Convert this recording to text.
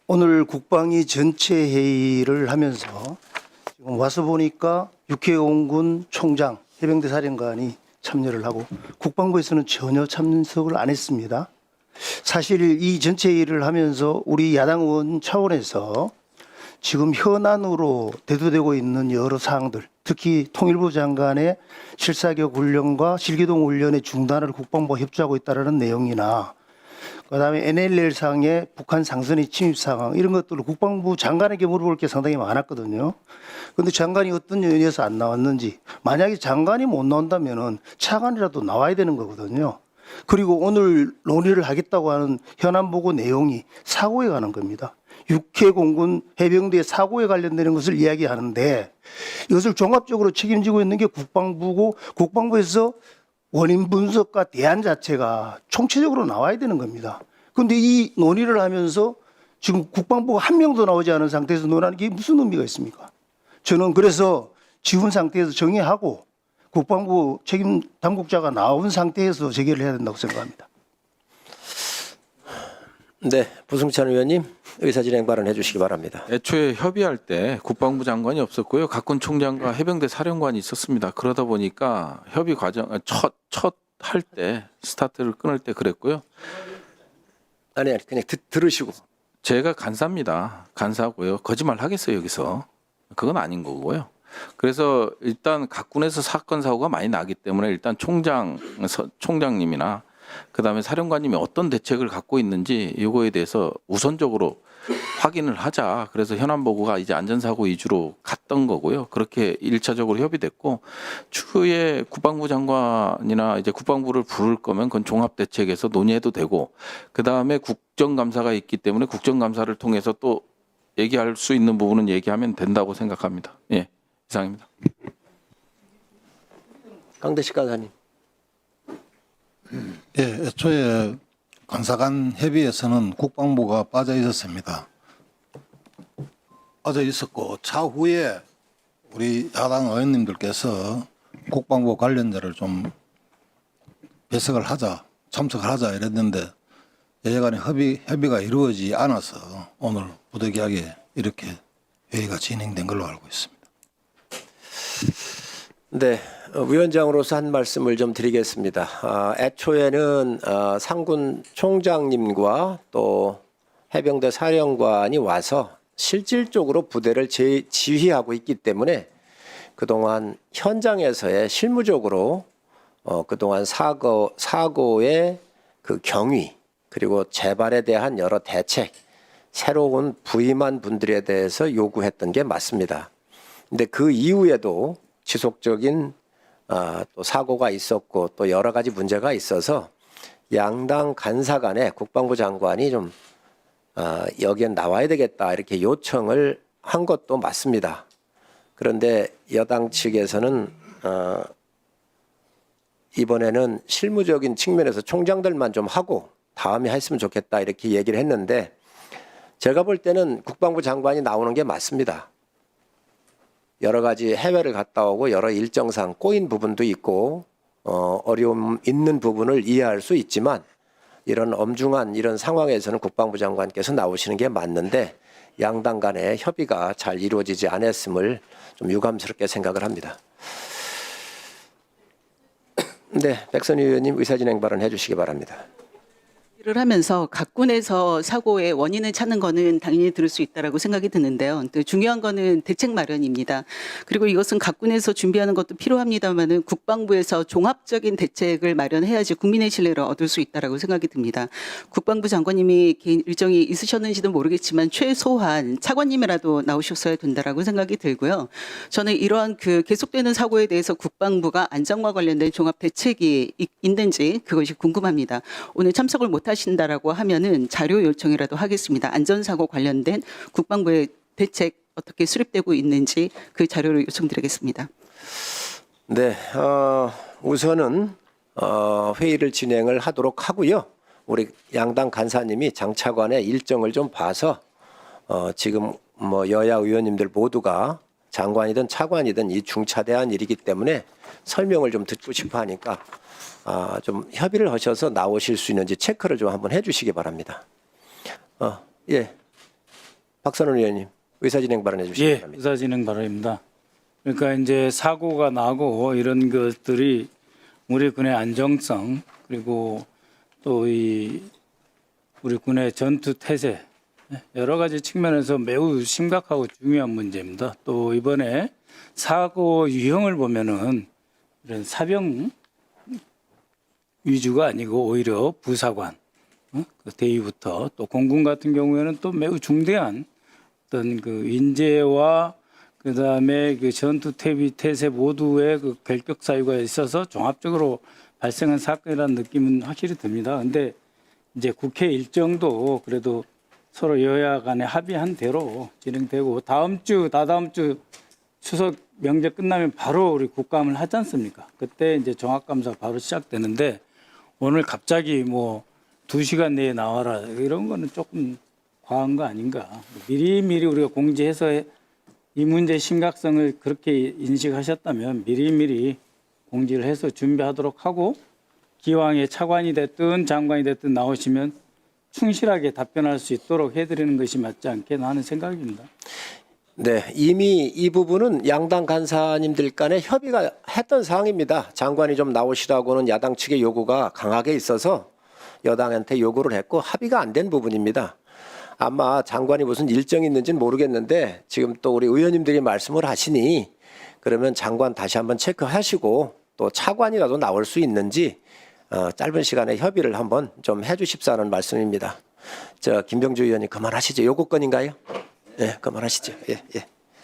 오늘 국방위 전체 회의를 하면서 지금 와서 보니까 육해공군 총장, 해병대 사령관이 참여를 하고 국방부에서는 전혀 참석을 안 했습니다. 사실 이 전체 회의를 하면서 우리 야당 의원 차원에서 지금 현안으로 대두되고 있는 여러 사항들, 특히 통일부 장관의 실사격 훈련과 실기동 훈련의 중단을 국방부가 협조하고 있다는 내용이나 그다음에 NLL상의 북한 상선의 침입 상황 이런 것들을 국방부 장관에게 물어볼 게 상당히 많았거든요. 그런데 장관이 어떤 연유에서 안 나왔는지, 만약에 장관이 못 나온다면은 차관이라도 나와야 되는 거거든요. 그리고 오늘 논의를 하겠다고 하는 현안 보고 내용이 사고에 관한 겁니다. 육해공군 해병대의 사고에 관련되는 것을 이야기하는데 이것을 종합적으로 책임지고 있는 게 국방부고, 국방부에서 원인 분석과 대안 자체가 총체적으로 나와야 되는 겁니다. 그런데 이 논의를 하면서 지금 국방부가 한 명도 나오지 않은 상태에서 논하는 게 무슨 의미가 있습니까? 저는 그래서 지운 상태에서 정의하고 국방부 책임 당국자가 나온 상태에서 재개를 해야 된다고 생각합니다. 네, 부승찬 의원님 의사진행 발언해 주시기 바랍니다. 애초에 협의할 때 국방부 장관이 없었고요. 각군 총장과 해병대 사령관이 있었습니다. 그러다 보니까 협의 과정 첫 할 때 스타트를 끊을 때 그랬고요. 아니 그냥 들으시고. 제가 간사입니다. 간사고요. 거짓말 하겠어요 여기서. 그건 아닌 거고요. 그래서 일단 각군에서 사건 사고가 많이 나기 때문에 일단 총장님이나 그다음에 사령관님이 어떤 대책을 갖고 있는지 이거에 대해서 우선적으로 확인을 하자. 그래서 현안 보고가 이제 안전사고 위주로 갔던 거고요. 그렇게 1차적으로 협의됐고 추후에 국방부 장관이나 이제 국방부를 부를 거면 그건 종합대책에서 논의해도 되고 그다음에 국정감사가 있기 때문에 국정감사를 통해서 또 얘기할 수 있는 부분은 얘기하면 된다고 생각합니다. 예, 이상입니다. 강대식 간사님. 예, 애초에 간사간 협의에서는 국방부가 빠져 있었습니다. 빠져 있었고 차후에 우리 야당 의원님들께서 국방부 관련자를 좀 배석을 하자, 참석을 하자 이랬는데 여야간의 협의가 이루어지지 않아서 오늘 부득이하게 이렇게 회의가 진행된 걸로 알고 있습니다. 네, 위원장으로서 한 말씀을 좀 드리겠습니다. 애초에는 상군 총장님과 또 해병대 사령관이 와서 실질적으로 부대를 지휘하고 있기 때문에 그동안 현장에서의 실무적으로 그동안 사고의 그 경위 그리고 재발에 대한 여러 대책, 새로운 부임한 분들에 대해서 요구했던 게 맞습니다. 근데 그 이후에도 지속적인 또 사고가 있었고 또 여러 가지 문제가 있어서 양당 간사 간에 국방부 장관이 좀 여기엔 나와야 되겠다 이렇게 요청을 한 것도 맞습니다. 그런데 여당 측에서는 이번에는 실무적인 측면에서 총장들만 좀 하고 다음에 했으면 좋겠다 이렇게 얘기를 했는데 제가 볼 때는 국방부 장관이 나오는 게 맞습니다. 여러 가지 해외를 갔다 오고 여러 일정상 꼬인 부분도 있고 어려움 있는 부분을 이해할 수 있지만 이런 엄중한 이런 상황에서는 국방부 장관께서 나오시는 게 맞는데 양당 간의 협의가 잘 이루어지지 않았음을 좀 유감스럽게 생각을 합니다. 네, 백선희 의원님 의사진행 발언해 주시기 바랍니다. 를 하면서 각군에서 사고의 원인을 찾는 거는 당연히 들을 수 있다라고 생각이 드는데요. 또 중요한 거는 대책 마련입니다. 그리고 이것은 각군에서 준비하는 것도 필요합니다만은 국방부에서 종합적인 대책을 마련해야지 국민의 신뢰를 얻을 수 있다라고 생각이 듭니다. 국방부 장관님이 개인 일정이 있으셨는지도 모르겠지만 최소한 차관님이라도 나오셨어야 된다라고 생각이 들고요. 저는 이러한 그 계속되는 사고에 대해서 국방부가 안전과 관련된 종합 대책이 있는지 그것이 궁금합니다. 오늘 참석을 못 하신다라고 하면은 자료 요청이라도 하겠습니다. 안전사고 관련된 국방부의 대책 어떻게 수립되고 있는지 그 자료를 요청드리겠습니다. 네, 우선은 회의를 진행을 하도록 하고요. 우리 양당 간사님이 장 차관의 일정을 좀 봐서 지금 뭐 여야 의원님들 모두가 장관이든 차관이든 이 중차대한 일이기 때문에 설명을 좀 듣고 싶어 하니까 좀 협의를 하셔서 나오실 수 있는지 체크를 좀 한번 해주시기 바랍니다. 예. 박선원 의원님 의사진행 발언해 주시기 예, 바랍니다. 의사진행 바랍니다. 그러니까 이제 사고가 나고 이런 것들이 우리 군의 안정성 그리고 또 우리 군의 전투 태세 여러 가지 측면에서 매우 심각하고 중요한 문제입니다. 또 이번에 사고 유형을 보면은 이런 사병 위주가 아니고 오히려 부사관, 그 대위부터 또 공군 같은 경우에는 또 매우 중대한 어떤 그 인재와 그다음에 그 전투 태세 모두의 그 결격 사유가 있어서 종합적으로 발생한 사건이라는 느낌은 확실히 듭니다. 근데 이제 국회 일정도 그래도 서로 여야 간에 합의한 대로 진행되고 다다음 주 추석 명절 끝나면 바로 우리 국감을 하지 않습니까? 그때 이제 종합감사 바로 시작되는데 오늘 갑자기 뭐 2시간 내에 나와라 이런 거는 조금 과한 거 아닌가. 미리미리 우리가 공지해서 이 문제의 심각성을 그렇게 인식하셨다면 미리미리 공지를 해서 준비하도록 하고 기왕에 차관이 됐든 장관이 됐든 나오시면 충실하게 답변할 수 있도록 해드리는 것이 맞지 않겠나 하는 생각입니다. 네, 이미 이 부분은 양당 간사님들 간에 협의가 했던 사항입니다. 장관이 좀 나오시라고는 야당 측의 요구가 강하게 있어서 여당한테 요구를 했고 합의가 안 된 부분입니다. 아마 장관이 무슨 일정이 있는지는 모르겠는데 지금 또 우리 의원님들이 말씀을 하시니 그러면 장관 다시 한번 체크하시고 또 차관이라도 나올 수 있는지 짧은 시간에 협의를 한번 좀 해주십사는 말씀입니다. 김병주 의원님 그만하시죠. 요구건인가요? 예, 그만하시죠. 예, 예.